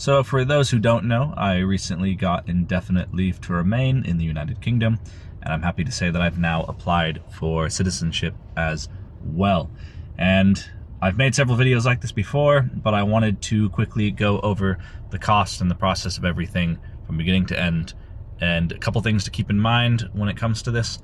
So for those who don't know, I recently got indefinite leave to remain in the United Kingdom, and I'm happy to say that I've now applied for citizenship as well. And I've made several videos like this before, but I wanted to quickly go over the cost and the process of everything from beginning to end. And a couple things to keep in mind when it comes to this.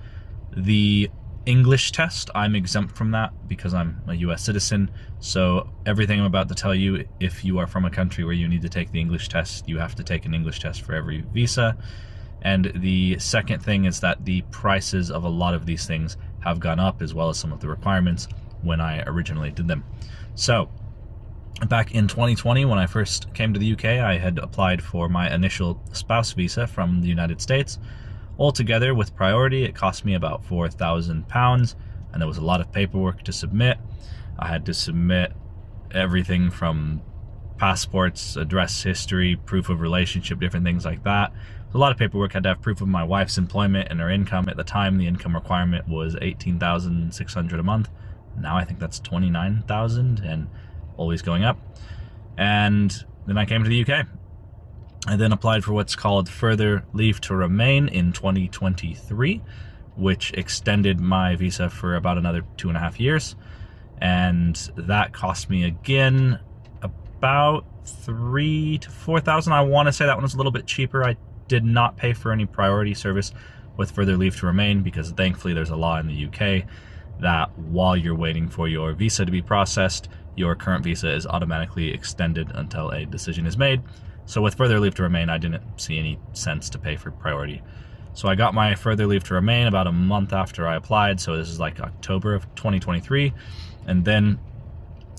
The English test, I'm exempt from that because I'm a US citizen. So everything I'm about to tell you, if you are from a country where you need to take the English test, you have to take an English test for every visa. And the second thing is that the prices of a lot of these things have gone up, as well as some of the requirements when I originally did them. So back in 2020, when I first came to the UK, I had applied for my initial spouse visa from the United States. Altogether, with priority, it cost me about £4,000, and there was a lot of paperwork to submit. I had to submit everything from passports, address history, proof of relationship, different things like that. A lot of paperwork. I had to have proof of my wife's employment and her income. At the time, the income requirement was $18,600 a month. Now I think that's $29,000 and always going up. And then I came to the UK. I then applied for what's called further leave to remain in 2023, which extended my visa for about another 2.5 years. And that cost me again about $3,000 to $4,000. I want to say that one was a little bit cheaper. I did not pay for any priority service with further leave to remain because thankfully there's a law in the UK that while you're waiting for your visa to be processed, your current visa is automatically extended until a decision is made. So with further leave to remain, I didn't see any sense to pay for priority. So I got my further leave to remain about a month after I applied. So this is like October of 2023. And then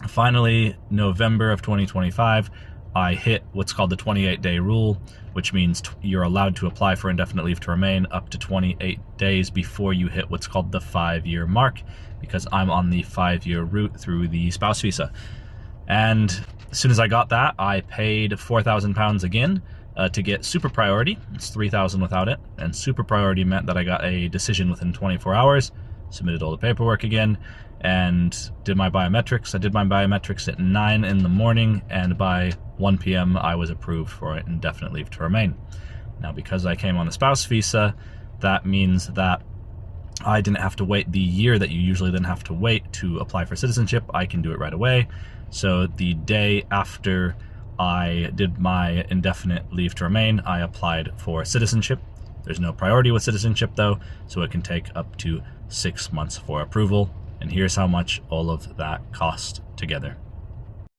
finally, November of 2025, I hit what's called the 28-day rule, which means you're allowed to apply for indefinite leave to remain up to 28 days before you hit what's called the 5-year mark, because I'm on the 5-year route through the spouse visa. And as soon as I got that, I paid £4,000 again to get super priority. It's $3,000 without it. And super priority meant that I got a decision within 24 hours, submitted all the paperwork again, and did my biometrics. I did my biometrics at 9 in the morning, and by 1 p.m. I was approved for indefinite leave to remain. Now, because I came on the spouse visa, that means that I didn't have to wait the year that you usually then have to wait to apply for citizenship. I can do it right away. So the day after I did my indefinite leave to remain, I applied for citizenship. There's no priority with citizenship though, so it can take up to 6 months for approval. And here's how much all of that cost together.